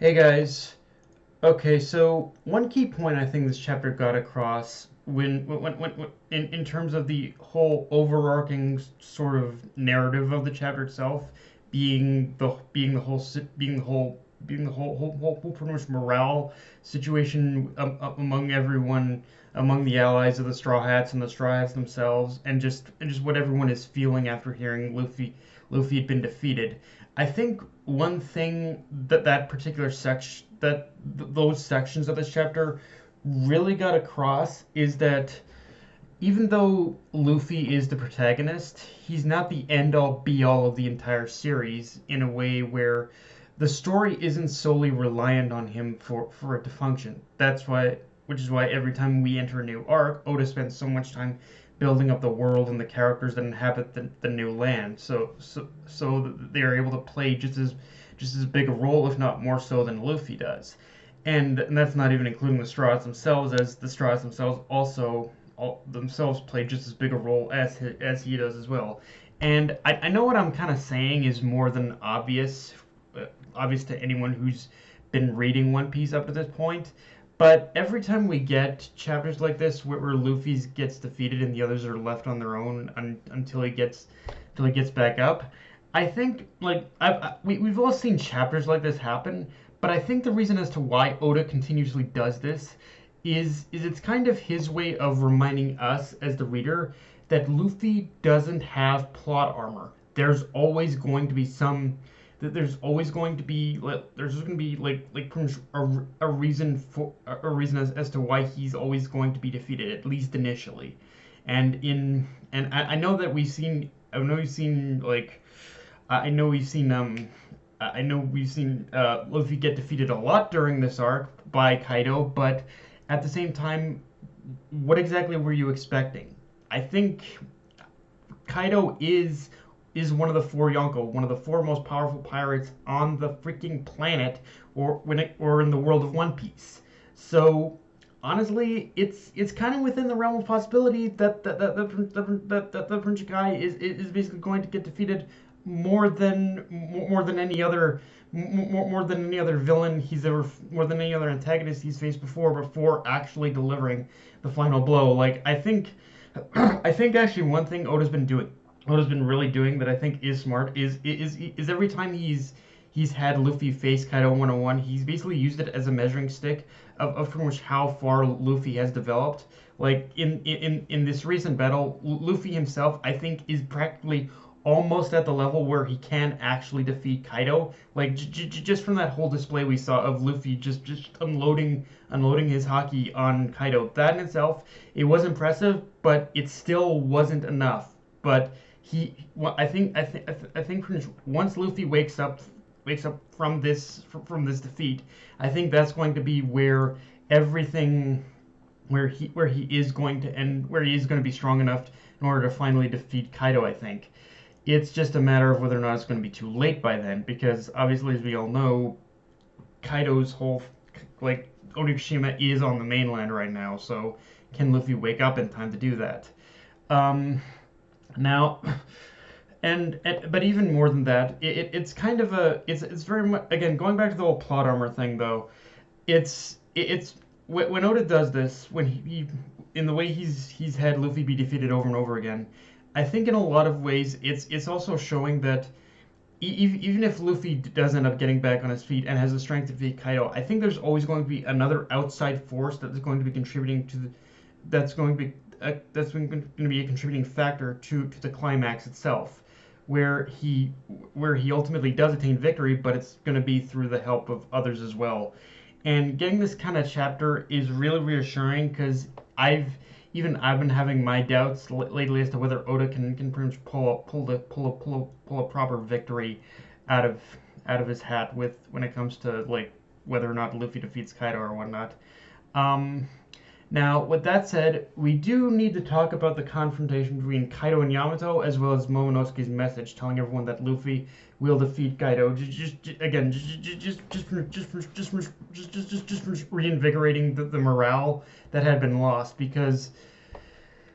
Hey guys. Okay, so one key point I think this chapter got across in terms of the whole overarching sort of narrative of the chapter itself being the whole pretty much morale situation among everyone, among the allies of the Straw Hats and the Straw Hats themselves, and just what everyone is feeling after hearing Luffy had been defeated. I think one thing that particular section that those sections of this chapter really got across is that even though Luffy is the protagonist, he's not the end all be all of the entire series in a way where the story isn't solely reliant on him for it to function. Which is why every time we enter a new arc, Oda spends so much time building up the world and the characters that inhabit the new land. So they're able to play just as big a role, if not more so, than Luffy does. And that's not even including the Straws themselves, as the Straws themselves also themselves play just as big a role as he does as well. And I know what I'm kind of saying is more than obvious to anyone who's been reading One Piece up to this point. But every time we get chapters like this where Luffy gets defeated and the others are left on their own until he gets back up, I think we've all seen chapters like this happen. But I think the reason as to why Oda continuously does this is it's kind of his way of reminding us as the reader that Luffy doesn't have plot armor. There's always going to be a reason as to why he's always going to be defeated, at least initially. And I know that we've seen Luffy get defeated a lot during this arc by Kaido, but at the same time, what exactly were you expecting? I think Kaido is one of the four Yonko, one of the four most powerful pirates on the freaking planet, or in the world of One Piece. So honestly, it's kind of within the realm of possibility that the Prince Kai is basically going to get defeated more than any other villain more than any other antagonist he's faced before actually delivering the final blow. Like I think actually one thing Oda's been really doing that I think is smart is every time he's had Luffy face Kaido 101, he's basically used it as a measuring stick of pretty much how far Luffy has developed. Like in this recent battle, Luffy himself I think is practically almost at the level where he can actually defeat Kaido. Like just from that whole display we saw of Luffy just unloading his haki on Kaido. That in itself, it was impressive, but it still wasn't enough. But I think once Luffy wakes up from this defeat, I think that's going to be where everything where he is going to end, where he is going to be strong enough in order to finally defeat Kaido. I think it's just a matter of whether or not it's going to be too late by then, because obviously, as we all know, Kaido's whole Onigashima is on the mainland right now. So can Luffy wake up in time to do that? Now, but even more than that, it's kind of it's very much, again, going back to the whole plot armor thing though. It's when Oda does this, when he in the way he's had Luffy be defeated over and over again. I think in a lot of ways it's also showing that even if Luffy does end up getting back on his feet and has the strength to defeat Kaido, I think there's always going to be another outside force that is going to be contributing that's going to be a contributing factor to the climax itself, where he ultimately does attain victory, but it's going to be through the help of others as well. And getting this kind of chapter is really reassuring, because I've been having my doubts lately as to whether Oda can pretty much pull a proper victory out of his hat when it comes to like whether or not Luffy defeats Kaido or whatnot. Now, with that said, we do need to talk about the confrontation between Kaido and Yamato, as well as Momonosuke's message telling everyone that Luffy will defeat Kaido. Just reinvigorating the morale that had been lost. Because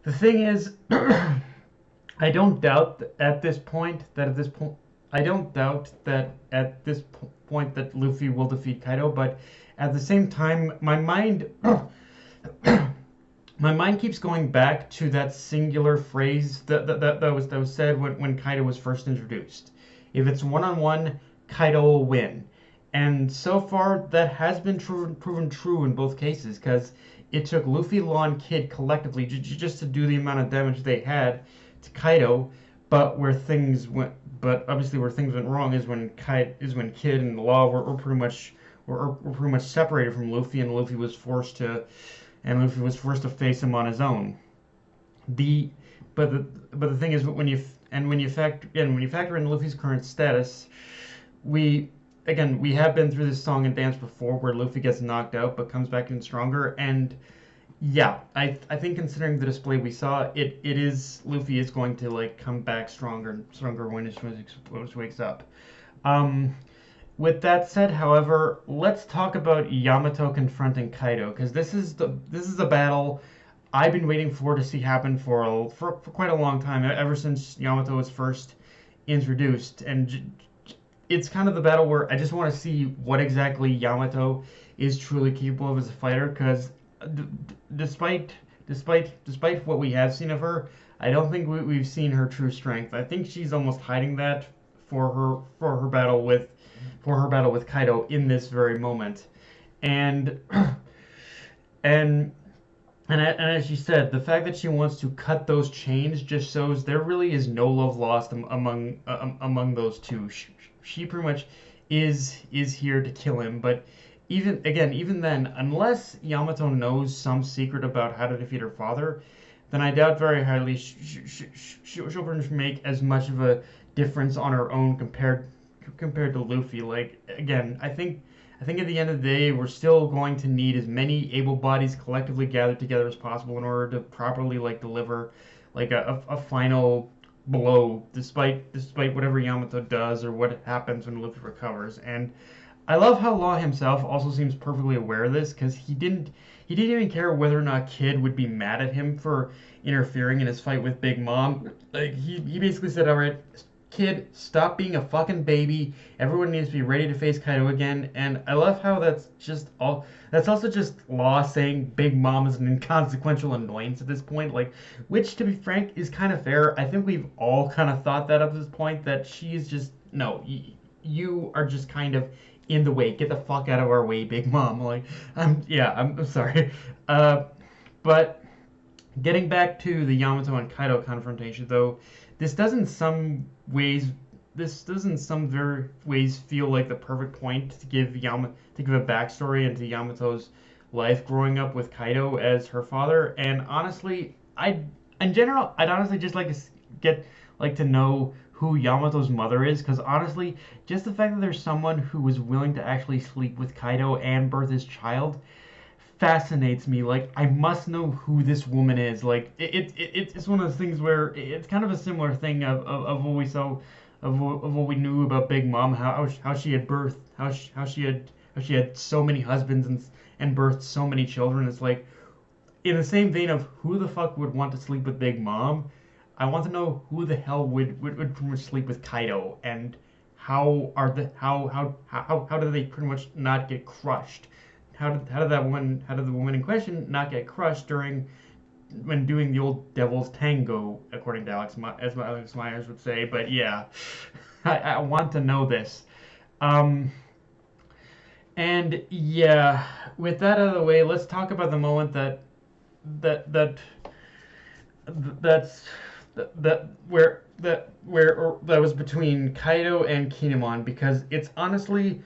the thing is, I don't doubt that at this point I don't doubt that at this point that Luffy will defeat Kaido, but at the same time, my mind my mind keeps going back to that singular phrase that was said when Kaido was first introduced. If it's one on one, Kaido will win. And so far, that has been proven true in both cases, because it took Luffy, Law, and Kid collectively just to do the amount of damage they had to Kaido. But obviously where things went wrong is when Kid and Law were pretty much separated from Luffy, and Luffy was forced to face him on his own. The but the thing is, when you factor in Luffy's current status, we we have been through this song and dance before, where Luffy gets knocked out but comes back in stronger. And yeah, I think considering the display we saw, it is Luffy is going to like come back stronger when he wakes up. Um, with that said, however, let's talk about Yamato confronting Kaido, because this is a battle I've been waiting for to see happen for quite a long time, ever since Yamato was first introduced, and it's kind of the battle where I just want to see what exactly Yamato is truly capable of as a fighter, because d- despite what we have seen of her, I don't think we've seen her true strength. I think she's almost hiding that for her battle with Kaido in this very moment. And and and as she said, the fact that she wants to cut those chains just shows there really is no love lost among those two. She pretty much is here to kill him. But even then, unless Yamato knows some secret about how to defeat her father, then I doubt very highly she'll pretty much make as much of a difference on her own compared to Luffy. Like, again, I think at the end of the day, we're still going to need as many able bodies collectively gathered together as possible in order to properly like deliver like a final blow, despite whatever Yamato does or what happens when Luffy recovers. And I love how Law himself also seems perfectly aware of this, because he didn't even care whether or not Kid would be mad at him for interfering in his fight with Big Mom. Like, he basically said, "All right, Kid, stop being a fucking baby. Everyone needs to be ready to face Kaido again." And I love how that's also just Law saying Big Mom is an inconsequential annoyance at this point. Like, which, to be frank, is kind of fair. I think we've all kind of thought that at this point, that she's just no, you are just kind of in the way. Get the fuck out of our way, Big Mom. Like, I'm sorry. But getting back to the Yamato and Kaido confrontation, though, this does in some ways this does in some very ways feel like the perfect point to give a backstory into Yamato's life growing up with Kaido as her father. And honestly, in general, I'd honestly just like to get like to know who Yamato's mother is, because honestly, just the fact that there's someone who was willing to actually sleep with Kaido and birth his child fascinates me. Like, I must know who this woman is. Like, it's one of those things where it's kind of a similar thing of what we saw of what we knew about Big Mom, how she had birthed how she had so many husbands and birthed so many children. It's like, in the same vein of who the fuck would want to sleep with Big Mom, I want to know who the hell would pretty much sleep with Kaido, and how do they pretty much not get crushed? How did the woman in question not get crushed when doing the old devil's tango, according to Alex Myers would say? But yeah, I want to know this. Um, and yeah, with that out of the way, let's talk about the moment that that that's that was between Kaido and Kinemon, because it's honestly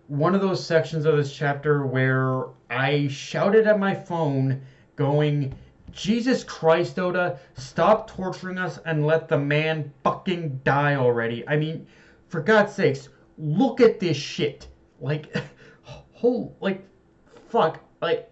one of those sections of this chapter where I shouted at my phone going, "Jesus Christ, Oda, stop torturing us and let the man fucking die already." I mean, for God's sakes, look at this shit. Like, like, fuck. Like,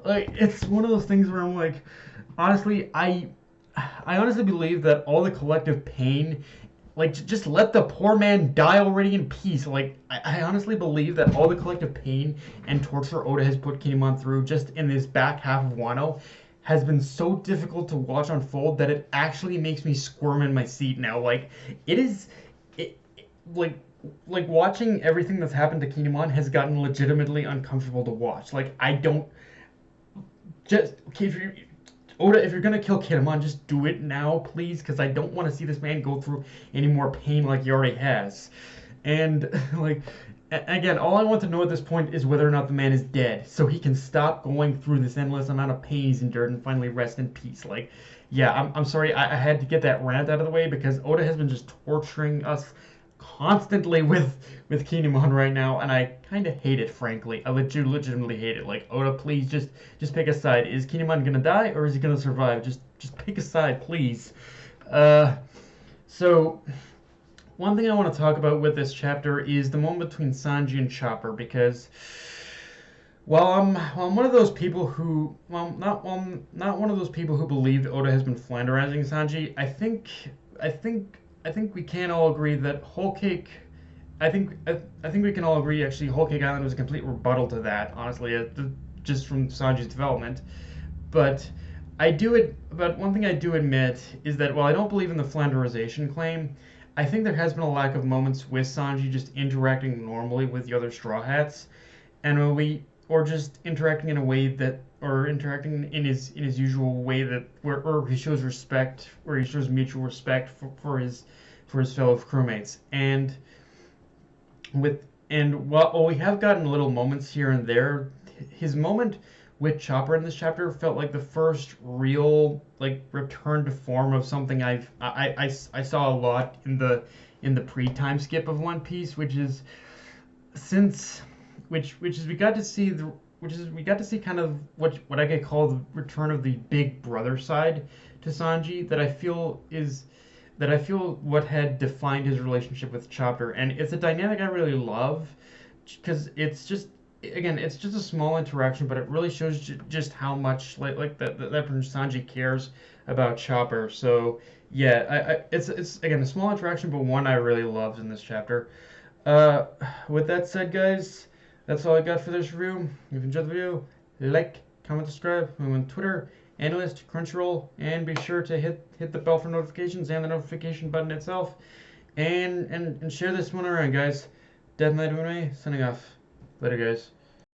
like, it's one of those things where I'm like, honestly, I honestly believe that all the collective pain, like, just let the poor man die already in peace. Like, I honestly believe that all the collective pain and torture Oda has put Kinemon through just in this back half of Wano has been so difficult to watch unfold that it actually makes me squirm in my seat now. Like, it is, like like watching everything that's happened to Kinemon has gotten legitimately uncomfortable to watch. Like I don't just okay if you Oda, if you're gonna kill Kinemon, just do it now, please, because I don't want to see this man go through any more pain like he already has. And like again, all I want to know at this point is whether or not the man is dead, so he can stop going through this endless amount of pain he's endured and finally rest in peace. Like, yeah, I'm sorry, I had to get that rant out of the way because Oda has been just torturing us constantly with Kinemon right now, and I kind of hate it, frankly. I legitimately hate it. Like, Oda, please just pick a side. Is Kinemon gonna die or is he gonna survive? Just pick a side, please. Uh, so one thing I want to talk about with this chapter is the moment between Sanji and Chopper because while I'm one of those people who not one of those people who believed Oda has been flanderizing Sanji, I think I think we can all agree that Whole Cake. I think we can all agree actually Whole Cake Island was a complete rebuttal to that. Honestly, just from Sanji's development, but But one thing I do admit is that while I don't believe in the flanderization claim, I think there has been a lack of moments with Sanji just interacting normally with the other Straw Hats, and when we or just interacting in a way that or interacting in his usual way that where or he shows respect where he shows mutual respect for his fellow crewmates and while we have gotten little moments here and there, his moment with Chopper in this chapter felt like the first real like return to form of something I saw a lot in the pre-time skip of One Piece, which is since which is we got to see the which is we got to see kind of what I could call the return of the big brother side to Sanji that I feel what had defined his relationship with Chopper, and it's a dynamic I really love because it's just again it's just a small interaction, but it really shows just how much that Sanji cares about Chopper. So yeah, it's again a small interaction, but one I really loved in this chapter. Uh, with that said, guys, that's all I got for this review. If you enjoyed the video, like, comment, subscribe. I'm on Twitter, Analyst, Crunchyroll, and be sure to hit the bell for notifications and the notification button itself. And share this one around, guys. Death Knight Anime, signing off. Later, guys.